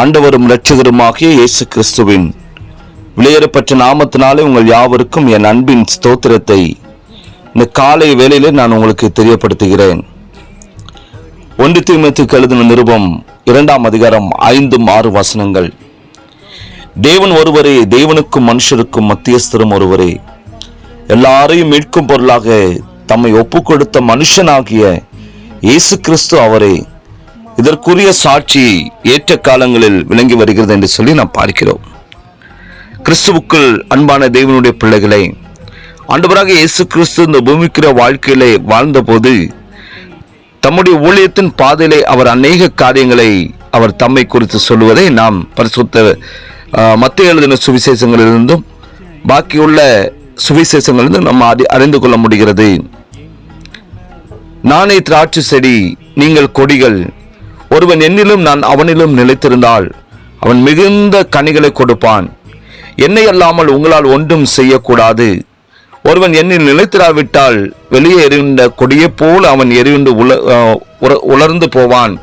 ஆண்டவரும் இரட்சகருமாகிய இயேசு கிறிஸ்துவின் விலையேறப்பட்ட நாமத்தினாலே உங்கள் யாவருக்கும் என் அன்பின் ஸ்தோத்திரத்தை இந்த காலை வேளையிலே நான் உங்களுக்கு தெரியப்படுத்துகிறேன். 1 தீமோத்தேயுவுக்கு எழுதின நிருபம் 2ஆம் அதிகாரம் 5-6 வசனங்கள். தேவன் ஒருவரே, தேவனுக்கும் மனுஷருக்கும் மத்தியஸ்தரும் ஒருவரே, எல்லாரையும் மீட்கும் பொருளாக தம்மை ஒப்பு கொடுத்த மனுஷனாகிய இயேசு கிறிஸ்து அவரே. இதற்குரிய சாட்சி ஏற்ற காலங்களில் விளங்கி வருகிறது என்று சொல்லி நாம் பார்க்கிறோம். கிறிஸ்துவுக்குள் அன்பான தேவனுடைய பிள்ளைகளை, ஆண்டவராக இயேசு கிறிஸ்து இந்த பூமிக்குரிய வாழ்க்கையிலே வாழ்ந்தபோது தம்முடைய ஊழியத்தின் பாதையிலே அவர் அநேக காரியங்களை அவர் தம்மை குறித்து சொல்லுவதை நாம் பரிசுத்த மத்தேயு எழுதின சுவிசேஷங்களிலிருந்தும் பாக்கியுள்ள சுவிசேஷங்களிலிருந்தும் நாம் அறிந்து கொள்ள முடிகிறது. நானே திராட்சை செடி, நீங்கள் கொடிகள். ஒருவன் என்னிலும் நான் அவனிலும் நிலைத்திருந்தால் அவன் மிகுந்த கனிகளை கொடுப்பான். என்னை அல்லாமல் உங்களால் ஒன்றும் செய்யக்கூடாது. ஒருவன் என்னில் நிலைத்திராவிட்டால் வெளியே எரிந்த கொடியை போல் அவன் எரிந்து உலர்ந்து போவான்.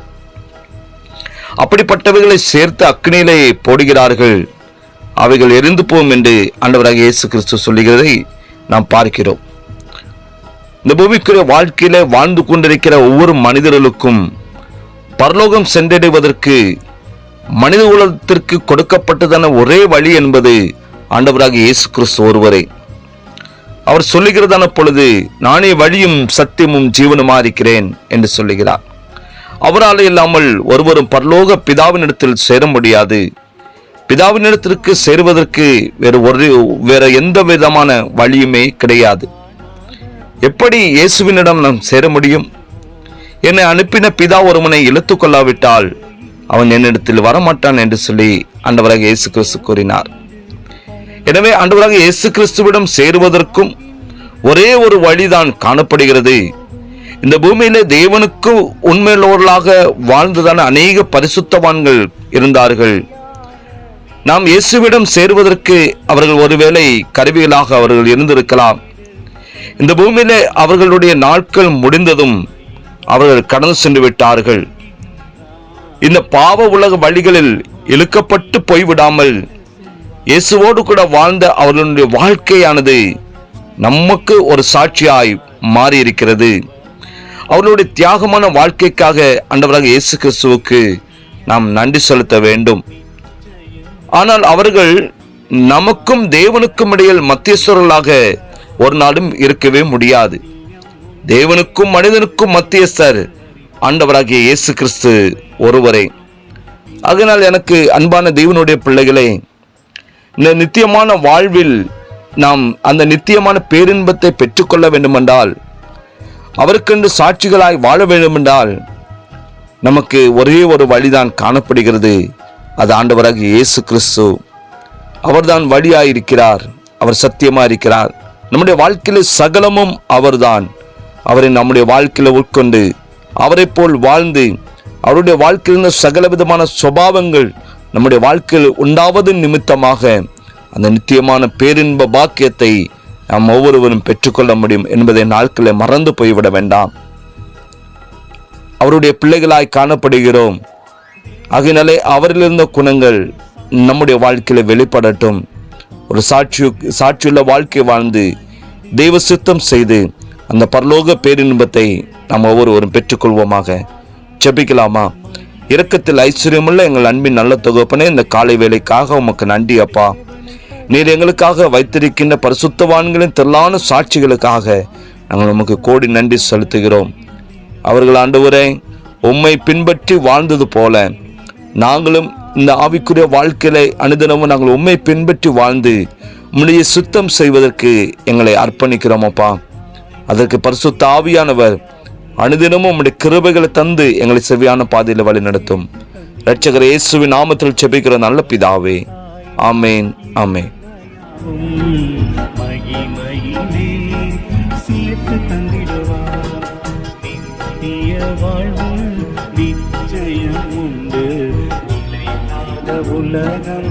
அப்படிப்பட்டவைகளை சேர்த்து அக்னியிலே போடுகிறார்கள், அவைகள் எரிந்து போகும் என்று ஆண்டவராக இயேசு கிறிஸ்து சொல்லுகிறதை நாம் பார்க்கிறோம். இந்த பூமிக்குரிய வாழ்க்கையில வாழ்ந்து கொண்டிருக்கிற ஒவ்வொரு மனிதர்களுக்கும் பரலோகம் சென்றடைவதற்கு மனித குலத்திற்கு கொடுக்கப்பட்டதான ஒரே வழி என்பது ஆண்டவராக இயேசு கிறிஸ்து ஒருவரே. அவர் சொல்லுகிறதான பொழுது, நானே வழியும் சத்தியமும் ஜீவனுமா இருக்கிறேன் என்று சொல்லுகிறார். அவரால் இல்லாமல் ஒருவரும் பரலோக பிதாவினிடத்தில் சேர முடியாது. பிதாவினிடத்திற்கு சேருவதற்கு வேற எந்த விதமான வழியுமே கிடையாது. எப்படி இயேசுவினிடம் நாம் சேர முடியும்? என்னை அனுப்பின பிதா ஒருவனை இழுத்து கொள்ளாவிட்டால் அவன் என்னிடத்தில் வரமாட்டான் என்று சொல்லி ஆண்டவராக இயேசு கிறிஸ்து கூறினார். எனவே ஆண்டவராக இயேசு கிறிஸ்துவிடம் சேருவதற்கும் ஒரே ஒரு வழிதான் காணப்படுகிறது. இந்த பூமியிலே தேவனுக்கு உண்மையுள்ளவர்களாக வாழ்ந்ததான அநேக பரிசுத்தவான்கள் இருந்தார்கள். நாம் இயேசுவிடம் சேருவதற்கு அவர்கள் ஒருவேளை கருவிகளாக அவர்கள் இருந்திருக்கலாம். இந்த பூமியிலே அவர்களுடைய நாட்கள் முடிந்ததும் அவர்கள் கடந்து சென்று விட்டார்கள். இந்த பாவ உலக வழிகளில் இழுக்கப்பட்டு போய்விடாமல் இயேசுவோடு கூட வாழ்ந்த அவர்களுடைய வாழ்க்கையானது நமக்கு ஒரு சாட்சியாய் மாறி இருக்கிறது. அவர்களுடைய தியாகமான வாழ்க்கைக்காக ஆண்டவராக இயேசு கிறிஸ்துவுக்கு நாம் நன்றி செலுத்த வேண்டும். ஆனால் அவர்கள் நமக்கும் தேவனுக்கும் இடையில் மத்தியஸ்தர்களாக ஒரு நாளும் இருக்கவே முடியாது. தேவனுக்கும் மனிதனுக்கும் மத்தியஸ்தர் ஆண்டவராகிய இயேசு கிறிஸ்து ஒருவரே. அதனால் எனக்கு அன்பான தேவனுடைய பிள்ளைகளே, இந்த நித்தியமான வாழ்வில் நாம் அந்த நித்தியமான பேரின்பத்தை பெற்றுக்கொள்ள வேண்டுமென்றால், அவருக்கென்று சாட்சிகளாய் வாழ வேண்டுமென்றால் நமக்கு ஒரே ஒரு வழிதான் காணப்படுகிறது. அது ஆண்டவராகிய இயேசு கிறிஸ்து. அவர்தான் வழியாயிருக்கிறார், அவர் சத்தியமாயிருக்கிறார். நம்முடைய வாழ்க்கையில சகலமும் அவர்தான். அவரை நம்முடைய வாழ்க்கையில உட்கொண்டு அவரை போல் வாழ்ந்து அவருடைய வாழ்க்கையில் இருந்த சகல விதமான சுபாவங்கள் நம்முடைய வாழ்க்கையில் உண்டாவது நிமித்தமாக அந்த நித்தியமான பேரின்ப பாக்கியத்தை நாம் ஒவ்வொருவரும் பெற்றுக்கொள்ள முடியும் என்பதை நாட்களை மறந்து போய்விட வேண்டாம். அவருடைய பிள்ளைகளாய் காணப்படுகிறோம். ஆகையினாலே அவரில் இருந்த குணங்கள் நம்முடைய வாழ்க்கையில வெளிப்படட்டும். ஒரு சாட்சியுள்ள வாழ்க்கை வாழ்ந்து தெய்வ சித்தம் செய்து அந்த பரலோக பேரின்பத்தை நாம் ஒவ்வொருவரும் பெற்றுக்கொள்வோமாக. ஜெபிக்கலாமா? இரக்கத்தில் ஐஸ்வர்யமுள்ள எங்கள் அன்பின் நல்ல தகப்பனே, இந்த காலை வேளைக்காக உமக்கு நன்றி அப்பா. நீர் எங்களுக்காக வைத்திருக்கின்ற பரிசுத்தவான்களின் திரளான சாட்சிகளுக்காக நாங்கள் உமக்கு கோடி நன்றி செலுத்துகிறோம். அவர்கள் ஆண்டவரே உம்மை பின்பற்றி வாழ்ந்தது போல நாங்களும் இந்த ஆவிக்குரிய வாழ்க்கையில அனுதினமும் நாங்கள் உம்மை பின்பற்றி வாழ்ந்து உம்முடைய சுத்தம் செய்வதற்கு எங்களை அர்ப்பணிக்கிறோம் அப்பா. அதற்கு பரிசுத்த ஆவியானவர் அனுதினமும் உம்முடைய கிருபைகளை தந்து எங்களை செவ்வியான பாதையில் வழி நடத்தும். இரட்சகர் இயேசுவின் நாமத்தில் ஜெபிக்கிற நல்ல பிதாவே, ஆமேன், ஆமேன். உலகம்